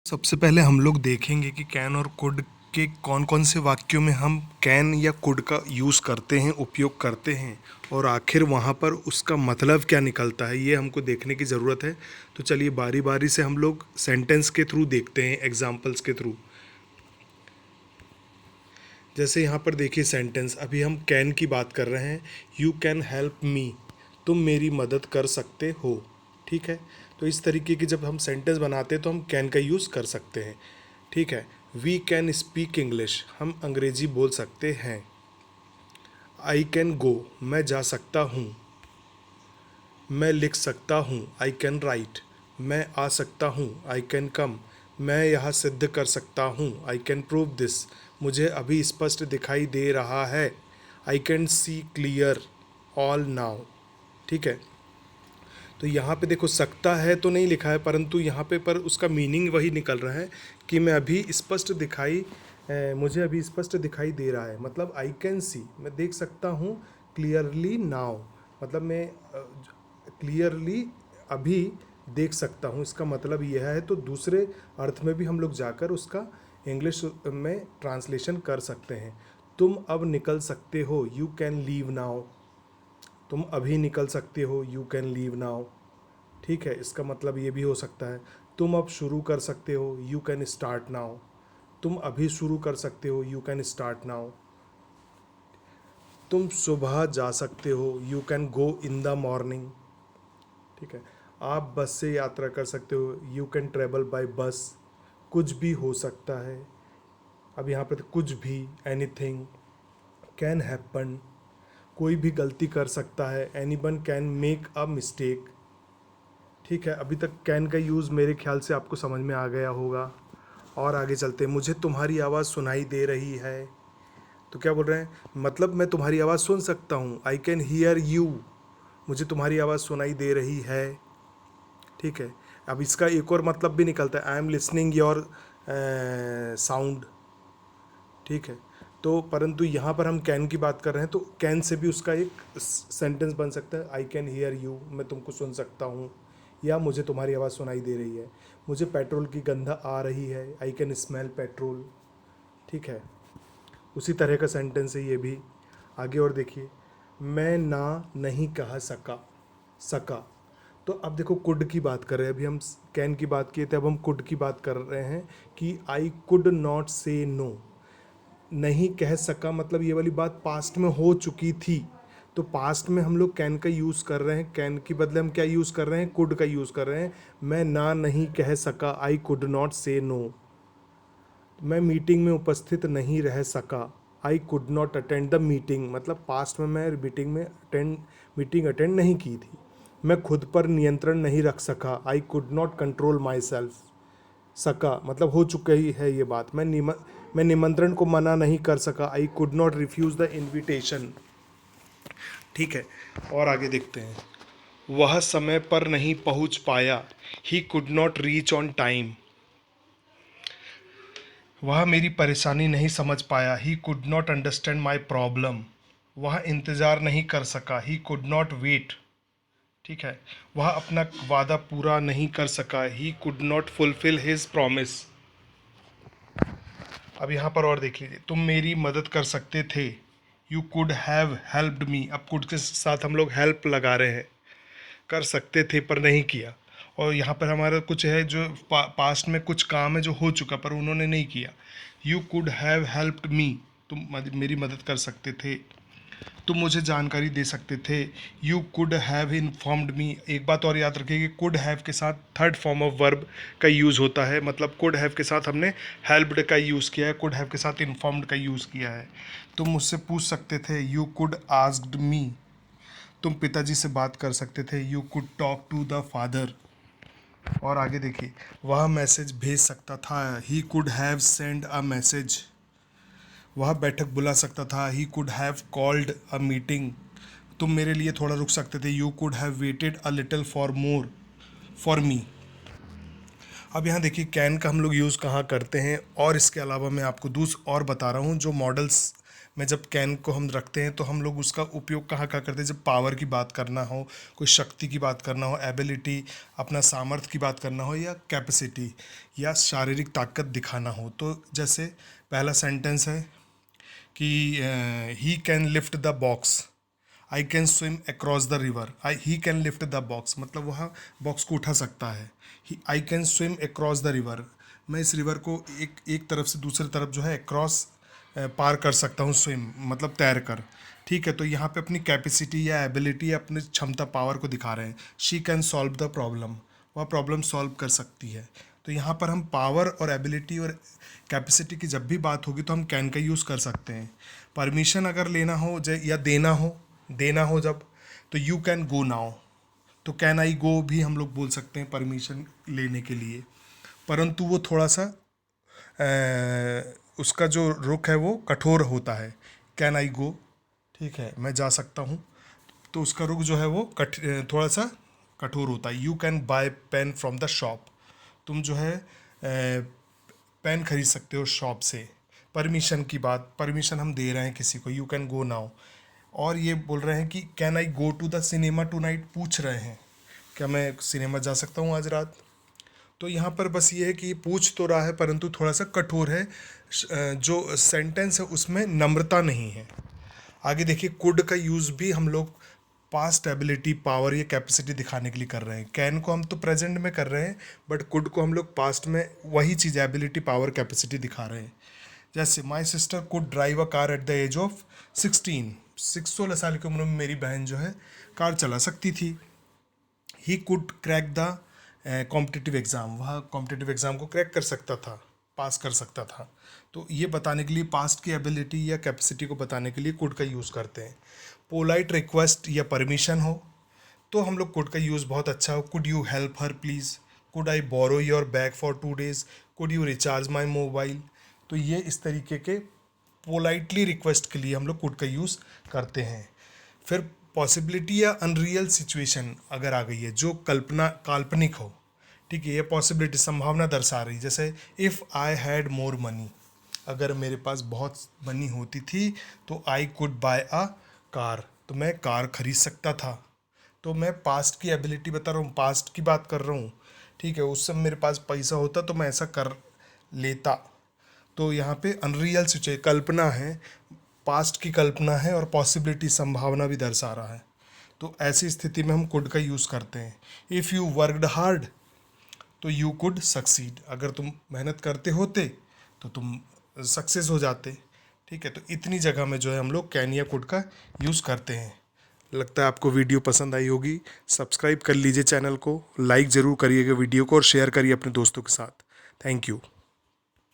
सबसे पहले हम लोग देखेंगे कि कैन और कुड के कौन कौन से वाक्यों में हम कैन या कुड का यूज़ करते हैं, उपयोग करते हैं, और आखिर वहाँ पर उसका मतलब क्या निकलता है, ये हमको देखने की ज़रूरत है। तो चलिए बारी बारी से हम लोग सेंटेंस के थ्रू देखते हैं, एग्जाम्पल्स के थ्रू। जैसे यहाँ पर देखिए सेंटेंस, अभी हम कैन की बात कर रहे हैं। यू कैन हेल्प मी, तुम मेरी मदद कर सकते हो। ठीक है, तो इस तरीके की जब हम सेंटेंस बनाते हैं तो हम कैन का यूज़ कर सकते हैं। ठीक है। वी कैन स्पीक इंग्लिश, हम अंग्रेजी बोल सकते हैं। आई कैन गो, मैं जा सकता हूँ। मैं लिख सकता हूँ, आई कैन राइट। मैं आ सकता हूँ, आई कैन कम। मैं यह सिद्ध कर सकता हूँ, आई कैन प्रूव दिस। मुझे अभी स्पष्ट दिखाई दे रहा है, I can see clear all now. ठीक है, तो यहाँ पे देखो सकता है तो नहीं लिखा है, परंतु यहाँ पे पर उसका मीनिंग वही निकल रहा है कि मैं अभी स्पष्ट दिखाई मुझे अभी स्पष्ट दिखाई दे रहा है, मतलब आई कैन सी, मैं देख सकता हूँ। क्लियरली नाउ, मतलब मैं क्लियरली अभी देख सकता हूँ, इसका मतलब यह है। तो दूसरे अर्थ में भी हम लोग जाकर उसका इंग्लिश में ट्रांसलेशन कर सकते हैं। तुम अब निकल सकते हो, यू कैन लीव नाउ। तुम अभी निकल सकते हो, यू कैन लीव नाउ। ठीक है, इसका मतलब ये भी हो सकता है। तुम अब शुरू कर सकते हो, यू कैन स्टार्ट नाउ। तुम अभी शुरू कर सकते हो, यू कैन स्टार्ट नाउ। तुम सुबह जा सकते हो, you can go in the morning. ठीक है, आप बस से यात्रा कर सकते हो, यू कैन ट्रेवल बाय बस। कुछ भी हो सकता है, अब यहाँ पे तो कुछ भी, एनीथिंग। कैन हैपन, कोई भी गलती कर सकता है। Any one can make a mistake. ठीक है, अभी तक कैन का यूज़ मेरे ख्याल से आपको समझ में आ गया होगा। और आगे चलते हैं। मुझे तुम्हारी आवाज़ सुनाई दे रही है, तो क्या बोल रहे हैं, मतलब मैं तुम्हारी आवाज़ सुन सकता हूँ, आई कैन हियर यू। मुझे तुम्हारी आवाज़ सुनाई दे रही है। ठीक है, अब इसका एक और मतलब भी निकलता है, I am listening your sound. ठीक है, तो परंतु यहाँ पर हम कैन की बात कर रहे हैं, तो कैन से भी उसका एक सेंटेंस बन सकता है, आई कैन हियर यू, मैं तुमको सुन सकता हूँ, या मुझे तुम्हारी आवाज़ सुनाई दे रही है। मुझे पेट्रोल की गंध आ रही है, आई कैन स्मेल पेट्रोल। ठीक है, उसी तरह का सेंटेंस है ये भी। आगे और देखिए, मैं ना नहीं कह सका, सका। तो अब देखो कुड की बात कर रहे हैं, अभी हम कैन की बात किए थे, अब हम कुड की बात कर रहे हैं कि आई कुड नॉट से नो। नहीं कह सका, मतलब ये वाली बात पास्ट में हो चुकी थी, तो पास्ट में हम लोग कैन का यूज़ कर रहे हैं। कैन के बदले हम क्या यूज़ कर रहे हैं, कुड का यूज़ कर रहे हैं। मैं ना नहीं कह सका, आई कुड नॉट से नो। मैं मीटिंग में उपस्थित नहीं रह सका, I could not attend the meeting, मतलब पास्ट में मैं मीटिंग अटेंड नहीं की थी। मैं खुद पर नियंत्रण नहीं रख सका, I could not control my self. सका मतलब हो चुका ही है ये बात। मैं निमंत्रण को मना नहीं कर सका, I could not refuse the invitation. ठीक है, और आगे देखते हैं। वह समय पर नहीं पहुंच पाया, he could not reach on time. वह मेरी परेशानी नहीं समझ पाया, he could not understand my problem. वह इंतज़ार नहीं कर सका, ही कुड नॉट वेट। ठीक है, वह अपना वादा पूरा नहीं कर सका, he could not fulfil his promise. अब यहाँ पर और देख लीजिए, तुम मेरी मदद कर सकते थे, you could have helped me. अब कुड के साथ हम लोग हेल्प लगा रहे हैं, कर सकते थे पर नहीं किया। और यहाँ पर हमारा कुछ है जो पास्ट में कुछ काम है जो हो चुका पर उन्होंने नहीं किया। You could have helped me, तुम मेरी मदद कर सकते थे, तुम मुझे जानकारी दे सकते थे। यू कुड हैव इन्फॉर्म्ड मी। एक बात और याद रखिए कि कुड हैव के साथ थर्ड फॉर्म ऑफ वर्ब का यूज़ होता है, मतलब कुड हैव के साथ हमने हेल्प्ड का यूज़ किया है, कुड हैव के साथ इन्फॉर्म्ड का यूज़ किया है। तुम मुझसे पूछ सकते थे, यू कुड आस्क्ड मी। तुम पिताजी से बात कर सकते थे, you could talk to the father. और आगे देखिए, वह मैसेज भेज सकता था, he could have send a message. वह बैठक बुला सकता था, he could have called a meeting. तुम मेरे लिए थोड़ा रुक सकते थे, you could have waited a little for me. अब यहाँ देखिए कैन का हम लोग यूज़ कहाँ करते हैं, और इसके अलावा मैं आपको और बता रहा हूँ जो मॉडल्स में जब कैन को हम रखते हैं तो हम लोग उसका उपयोग कहाँ कहाँ करते हैं। जब पावर की बात करना हो, कोई शक्ति की बात करना हो, एबिलिटी, अपना सामर्थ्य की बात करना हो, या कैपेसिटी या शारीरिक ताकत दिखाना हो। तो जैसे पहला सेंटेंस है कि he can lift the box, I can swim across the river. He can lift the box मतलब वह बॉक्स को उठा सकता है। I can swim across the river, मैं इस रिवर को एक तरफ से दूसरी तरफ जो है अक्रॉस पार कर सकता हूँ, स्विम मतलब तैर कर। ठीक है, तो यहाँ पे अपनी कैपेसिटी या एबिलिटी या अपनी क्षमता, पावर को दिखा रहे हैं। She can solve the problem, वह प्रॉब्लम सॉल्व कर सकती है। तो यहाँ पर हम पावर और एबिलिटी और कैपेसिटी की जब भी बात होगी तो हम कैन का यूज़ कर सकते हैं। परमिशन अगर लेना हो या देना हो जब, तो यू कैन गो नाउ, तो कैन आई गो भी हम लोग बोल सकते हैं परमिशन लेने के लिए। परंतु वो थोड़ा सा उसका जो रुख है वो कठोर होता है। कैन आई गो, ठीक है, मैं जा सकता हूँ, तो उसका रुख जो है वो थोड़ा सा कठोर होता है। You can buy pen from the shop, तुम जो है पेन खरीद सकते हो शॉप से। परमिशन की बात, परमिशन हम दे रहे हैं किसी को, यू कैन गो नाउ। और ये बोल रहे हैं कि can I go to the cinema tonight, पूछ रहे हैं क्या मैं सिनेमा जा सकता हूँ आज रात। तो यहाँ पर बस ये है कि पूछ तो रहा है परंतु थोड़ा सा कठोर है, जो सेंटेंस है उसमें नम्रता नहीं है। आगे देखिए कुड का यूज़ भी हम लोग पास्ट एबिलिटी, पावर या कैपेसिटी दिखाने के लिए कर रहे हैं। कैन को हम तो प्रेजेंट में कर रहे हैं, बट कुड को हम लोग पास्ट में वही चीज़ एबिलिटी, पावर, कैपेसिटी दिखा रहे हैं। जैसे my sister could drive a car at the age of 16 साल की उम्र में मेरी बहन जो है कार चला सकती थी। He could crack the competitive exam, वह कॉम्पिटिटिव एग्ज़ाम को क्रैक कर सकता था, पास कर सकता था। तो ये बताने के लिए, पास्ट की एबिलिटी या कैपेसिटी को बताने के लिए कुड का यूज़ करते हैं। पोलाइट रिक्वेस्ट या परमिशन हो तो हम लोग कुड का यूज़ बहुत अच्छा हो। Could you help her please, could I borrow your bag for 2 days, could you recharge my mobile. तो ये इस तरीके के पोलाइटली रिक्वेस्ट के लिए हम लोग कुड का यूज़ करते हैं। फिर पॉसिबिलिटी या अनरियल सिचुएशन अगर आ गई है जो काल्पनिक हो, ठीक है, ये पॉसिबिलिटी, संभावना दर्शा रही, जैसे if I had more money, अगर मेरे पास बहुत मनी होती थी तो I could bye a car, तो मैं कार खरीद सकता था। तो मैं पास्ट की एबिलिटी बता रहा हूँ, पास्ट की बात कर रहा हूँ, ठीक है, उस समय मेरे पास पैसा होता तो मैं ऐसा कर लेता। तो यहाँ पे अनरियल सिचुएशन, कल्पना है, पास्ट की कल्पना है, और पॉसिबिलिटी, संभावना भी दर्शा रहा है। तो ऐसी स्थिति में हम कुड का यूज़ करते हैं। इफ़ यू वर्कड हार्ड तो यू कुड सक्सीड, अगर तुम मेहनत करते होते तो तुम सक्सेस हो जाते। ठीक है, तो इतनी जगह में जो है हम लोग कैन या कुड का यूज़ करते हैं। लगता है आपको वीडियो पसंद आई होगी। सब्सक्राइब कर लीजिए चैनल को, लाइक ज़रूर करिएगा वीडियो को, और शेयर करिए अपने दोस्तों के साथ। Thank you.